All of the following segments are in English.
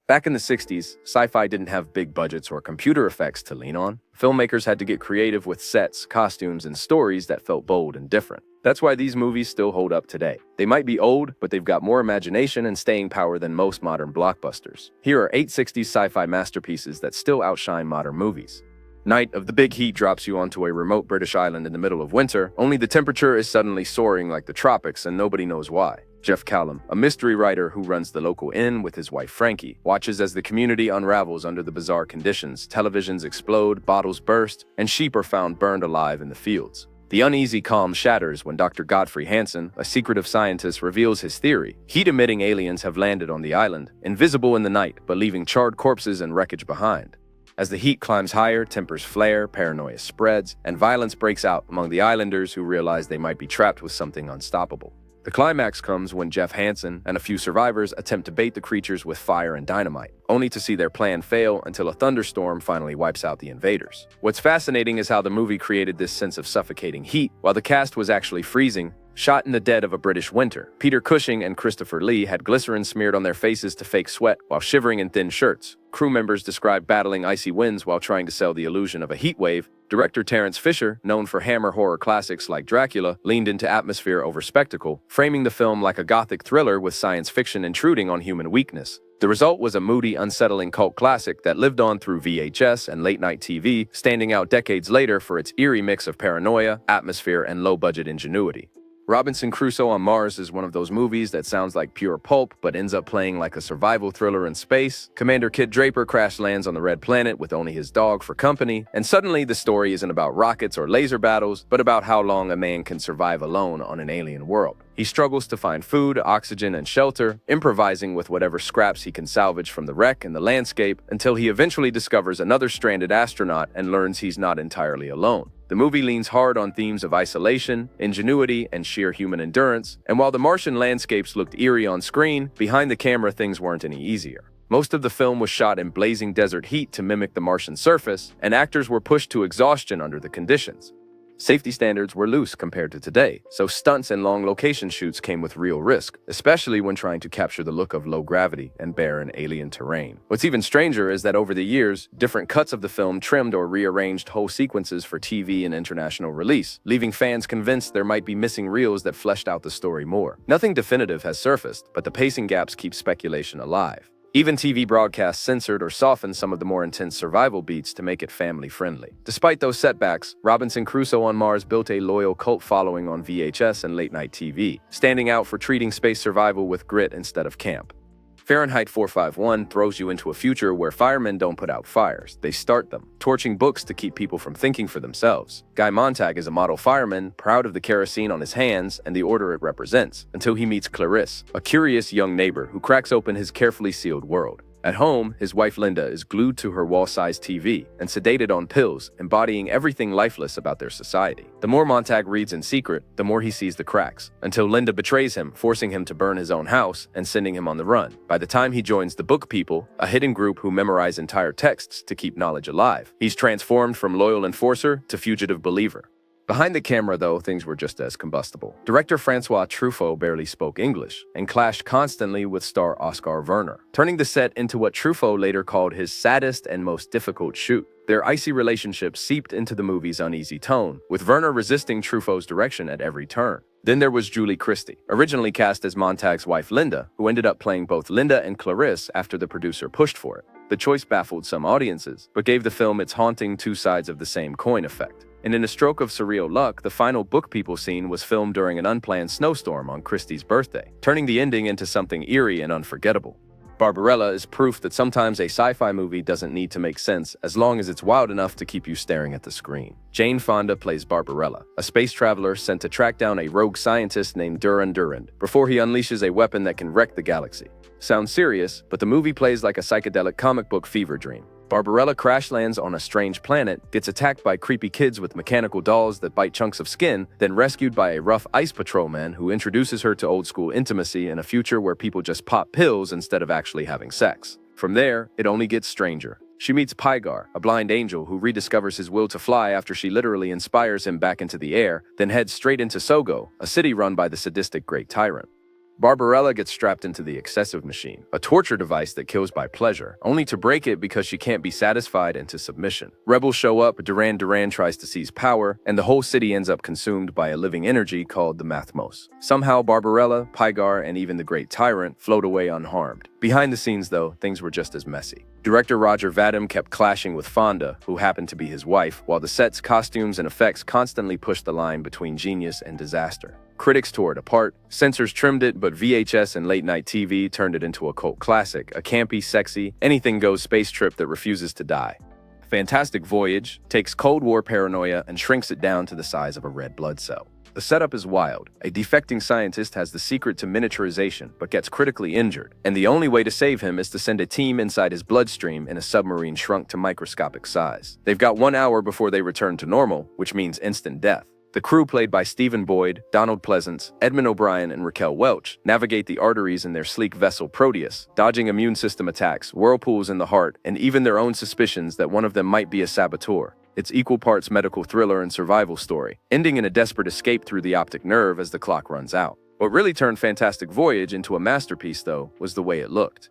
Back in the 60s, sci-fi didn't have big budgets or computer effects to lean on. Filmmakers had to get creative with sets, costumes, and stories that felt bold and different. That's why these movies still hold up today. They might be old, but they've got more imagination and staying power than most modern blockbusters. Here are 8 60s sci-fi masterpieces that still outshine modern movies. Night of the Big Heat drops you onto a remote British island in the middle of winter, only the temperature is suddenly soaring like the tropics and nobody knows why. Jeff Callum, a mystery writer who runs the local inn with his wife Frankie, watches as the community unravels under the bizarre conditions. Televisions explode, bottles burst, and sheep are found burned alive in the fields. The uneasy calm shatters when Dr. Godfrey Hansen, a secretive scientist, reveals his theory. Heat-emitting aliens have landed on the island, invisible in the night, but leaving charred corpses and wreckage behind. As the heat climbs higher, tempers flare, paranoia spreads, and violence breaks out among the islanders who realize they might be trapped with something unstoppable. The climax comes when Jeff Hansen and a few survivors attempt to bait the creatures with fire and dynamite, only to see their plan fail until a thunderstorm finally wipes out the invaders. What's fascinating is how the movie created this sense of suffocating heat, while the cast was actually freezing. Shot in the dead of a British winter, Peter Cushing and Christopher Lee had glycerin smeared on their faces to fake sweat while shivering in thin shirts. Crew members described battling icy winds while trying to sell the illusion of a heat wave. Director Terrence Fisher, known for Hammer horror classics like Dracula, leaned into atmosphere over spectacle, framing the film like a gothic thriller with science fiction intruding on human weakness. The result was a moody, unsettling cult classic that lived on through VHS and late-night TV, standing out decades later for its eerie mix of paranoia, atmosphere, and low-budget ingenuity. Robinson Crusoe on Mars is one of those movies that sounds like pure pulp but ends up playing like a survival thriller in space. Commander Kit Draper crash lands on the Red Planet with only his dog for company, and suddenly the story isn't about rockets or laser battles, but about how long a man can survive alone on an alien world. He struggles to find food, oxygen, and shelter, improvising with whatever scraps he can salvage from the wreck and the landscape until he eventually discovers another stranded astronaut and learns he's not entirely alone. The movie leans hard on themes of isolation, ingenuity, and sheer human endurance, and while the Martian landscapes looked eerie on screen, behind the camera things weren't any easier. Most of the film was shot in blazing desert heat to mimic the Martian surface, and actors were pushed to exhaustion under the conditions. Safety standards were loose compared to today, so stunts and long location shoots came with real risk, especially when trying to capture the look of low gravity and barren alien terrain. What's even stranger is that over the years, different cuts of the film trimmed or rearranged whole sequences for TV and international release, leaving fans convinced there might be missing reels that fleshed out the story more. Nothing definitive has surfaced, but the pacing gaps keep speculation alive. Even TV broadcasts censored or softened some of the more intense survival beats to make it family-friendly. Despite those setbacks, Robinson Crusoe on Mars built a loyal cult following on VHS and late-night TV, standing out for treating space survival with grit instead of camp. Fahrenheit 451 throws you into a future where firemen don't put out fires, they start them, torching books to keep people from thinking for themselves. Guy Montag is a model fireman, proud of the kerosene on his hands and the order it represents, until he meets Clarisse, a curious young neighbor who cracks open his carefully sealed world. At home, his wife Linda is glued to her wall-sized TV and sedated on pills, embodying everything lifeless about their society. The more Montag reads in secret, the more he sees the cracks, until Linda betrays him, forcing him to burn his own house and sending him on the run. By the time he joins the Book People, a hidden group who memorize entire texts to keep knowledge alive, he's transformed from loyal enforcer to fugitive believer. Behind the camera, though, things were just as combustible. Director Francois Truffaut barely spoke English and clashed constantly with star Oscar Werner, turning the set into what Truffaut later called his saddest and most difficult shoot. Their icy relationship seeped into the movie's uneasy tone, with Werner resisting Truffaut's direction at every turn. Then there was Julie Christie, originally cast as Montag's wife Linda, who ended up playing both Linda and Clarisse after the producer pushed for it. The choice baffled some audiences, but gave the film its haunting two sides of the same coin effect. And in a stroke of surreal luck, the final Book People scene was filmed during an unplanned snowstorm on Christie's birthday, turning the ending into something eerie and unforgettable. Barbarella is proof that sometimes a sci-fi movie doesn't need to make sense as long as it's wild enough to keep you staring at the screen. Jane Fonda plays Barbarella, a space traveler sent to track down a rogue scientist named Duran Durand before he unleashes a weapon that can wreck the galaxy. Sounds serious, but the movie plays like a psychedelic comic book fever dream. Barbarella crash lands on a strange planet, gets attacked by creepy kids with mechanical dolls that bite chunks of skin, then rescued by a rough ice patrolman who introduces her to old-school intimacy in a future where people just pop pills instead of actually having sex. From there, it only gets stranger. She meets Pygar, a blind angel who rediscovers his will to fly after she literally inspires him back into the air, then heads straight into Sogo, a city run by the sadistic Great Tyrant. Barbarella gets strapped into the excessive machine, a torture device that kills by pleasure, only to break it because she can't be satisfied into submission. Rebels show up, Duran Duran tries to seize power, and the whole city ends up consumed by a living energy called the Mathmos. Somehow Barbarella, Pygar, and even the Great Tyrant float away unharmed. Behind the scenes, though, things were just as messy. Director Roger Vadim kept clashing with Fonda, who happened to be his wife, while the sets, costumes, and effects constantly pushed the line between genius and disaster. Critics tore it apart, censors trimmed it, but VHS and late-night TV turned it into a cult classic, a campy, sexy, anything-goes space trip that refuses to die. Fantastic Voyage takes Cold War paranoia and shrinks it down to the size of a red blood cell. The setup is wild. A defecting scientist has the secret to miniaturization, but gets critically injured, and the only way to save him is to send a team inside his bloodstream in a submarine shrunk to microscopic size. They've got 1 hour before they return to normal, which means instant death. The crew, played by Stephen Boyd, Donald Pleasance, Edmund O'Brien, and Raquel Welch, navigate the arteries in their sleek vessel Proteus, dodging immune system attacks, whirlpools in the heart, and even their own suspicions that one of them might be a saboteur. It's equal parts medical thriller and survival story, ending in a desperate escape through the optic nerve as the clock runs out. What really turned Fantastic Voyage into a masterpiece, though, was the way it looked.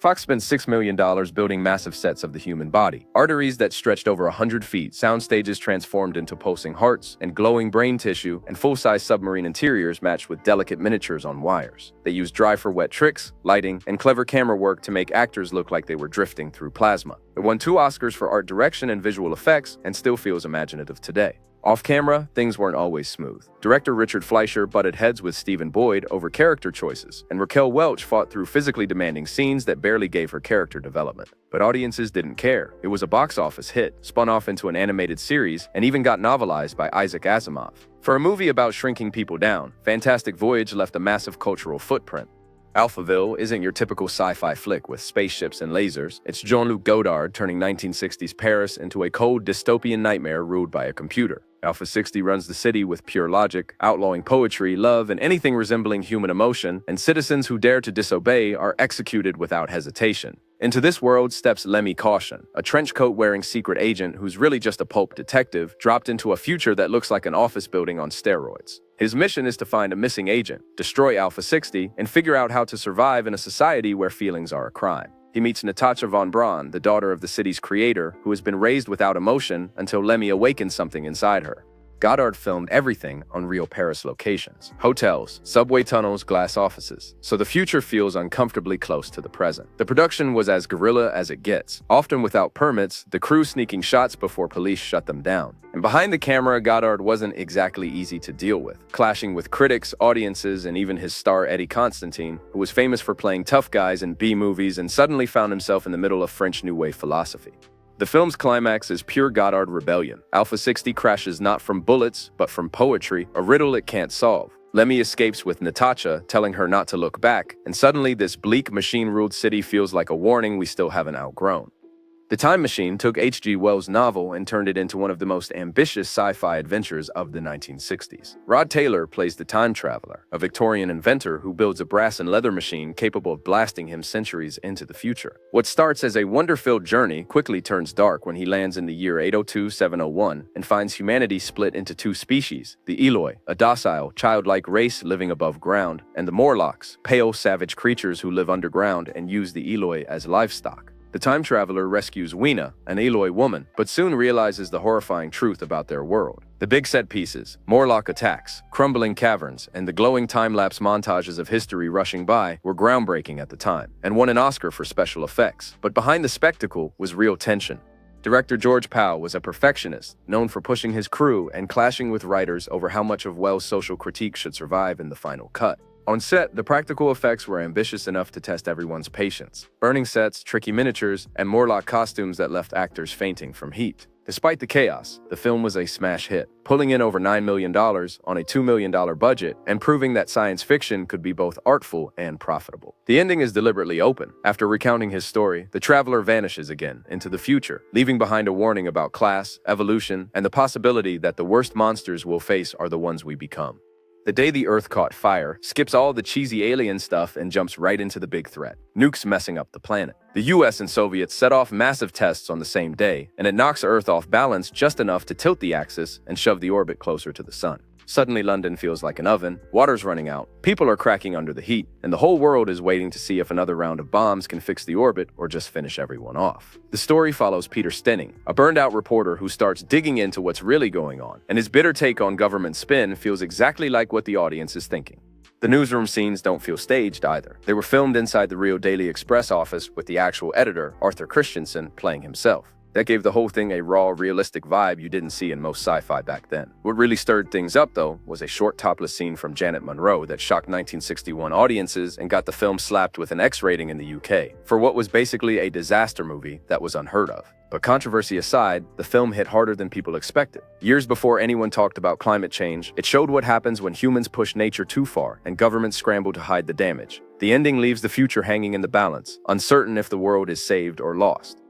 Fox spent $6 million building massive sets of the human body, arteries that stretched over 100 feet, sound stages transformed into pulsing hearts, and glowing brain tissue, and full-size submarine interiors matched with delicate miniatures on wires. They used dry-for-wet tricks, lighting, and clever camera work to make actors look like they were drifting through plasma. It won 2 Oscars for art direction and visual effects, and still feels imaginative today. Off-camera, things weren't always smooth. Director Richard Fleischer butted heads with Stephen Boyd over character choices, and Raquel Welch fought through physically demanding scenes that barely gave her character development. But audiences didn't care. It was a box office hit, spun off into an animated series, and even got novelized by Isaac Asimov. For a movie about shrinking people down, Fantastic Voyage left a massive cultural footprint. Alphaville isn't your typical sci-fi flick with spaceships and lasers. It's Jean-Luc Godard turning 1960s Paris into a cold dystopian nightmare ruled by a computer. Alpha 60 runs the city with pure logic, outlawing poetry, love, and anything resembling human emotion, and citizens who dare to disobey are executed without hesitation. Into this world steps Lemmy Caution, a trench coat-wearing secret agent who's really just a pulp detective, dropped into a future that looks like an office building on steroids. His mission is to find a missing agent, destroy Alpha 60, and figure out how to survive in a society where feelings are a crime. He meets Natasha von Braun, the daughter of the city's creator, who has been raised without emotion until Lemmy awakens something inside her. Godard filmed everything on real Paris locations: hotels, subway tunnels, glass offices, so the future feels uncomfortably close to the present. The production was as guerrilla as it gets, often without permits, the crew sneaking shots before police shut them down. And behind the camera, Godard wasn't exactly easy to deal with, clashing with critics, audiences, and even his star Eddie Constantine, who was famous for playing tough guys in B-movies and suddenly found himself in the middle of French New Wave philosophy. The film's climax is pure Godard rebellion. Alpha 60 crashes not from bullets, but from poetry, a riddle it can't solve. Lemmy escapes with Natasha, telling her not to look back, and suddenly this bleak, machine-ruled city feels like a warning we still haven't outgrown. The Time Machine took H.G. Wells' novel and turned it into one of the most ambitious sci-fi adventures of the 1960s. Rod Taylor plays the time traveler, a Victorian inventor who builds a brass and leather machine capable of blasting him centuries into the future. What starts as a wonder-filled journey quickly turns dark when he lands in the year 802-701 and finds humanity split into 2 species: the Eloi, a docile, childlike race living above ground, and the Morlocks, pale, savage creatures who live underground and use the Eloi as livestock. The time traveler rescues Weena, an Eloi woman, but soon realizes the horrifying truth about their world. The big set pieces, Morlock attacks, crumbling caverns, and the glowing time-lapse montages of history rushing by were groundbreaking at the time, and won an Oscar for special effects. But behind the spectacle was real tension. Director George Pal was a perfectionist, known for pushing his crew and clashing with writers over how much of Wells' social critique should survive in the final cut. On set, the practical effects were ambitious enough to test everyone's patience. Burning sets, tricky miniatures, and Morlock costumes that left actors fainting from heat. Despite the chaos, the film was a smash hit, pulling in over $9 million on a $2 million budget and proving that science fiction could be both artful and profitable. The ending is deliberately open. After recounting his story, the traveler vanishes again into the future, leaving behind a warning about class, evolution, and the possibility that the worst monsters we'll face are the ones we become. The day the Earth caught fire skips all the cheesy alien stuff and jumps right into the big threat: nukes messing up the planet. The US and Soviets set off massive tests on the same day, and it knocks Earth off balance just enough to tilt the axis and shove the orbit closer to the sun. Suddenly, London feels like an oven, water's running out, people are cracking under the heat, and the whole world is waiting to see if another round of bombs can fix the orbit or just finish everyone off. The story follows Peter Stenning, a burned-out reporter who starts digging into what's really going on, and his bitter take on government spin feels exactly like what the audience is thinking. The newsroom scenes don't feel staged either. They were filmed inside the real Daily Express office with the actual editor, Arthur Christensen, playing himself. That gave the whole thing a raw, realistic vibe you didn't see in most sci-fi back then. What really stirred things up, though, was a short topless scene from Janet Monroe that shocked 1961 audiences and got the film slapped with an X rating in the UK, for what was basically a disaster movie that was unheard of. But controversy aside, the film hit harder than people expected. Years before anyone talked about climate change, it showed what happens when humans push nature too far and governments scramble to hide the damage. The ending leaves the future hanging in the balance, uncertain if the world is saved or lost.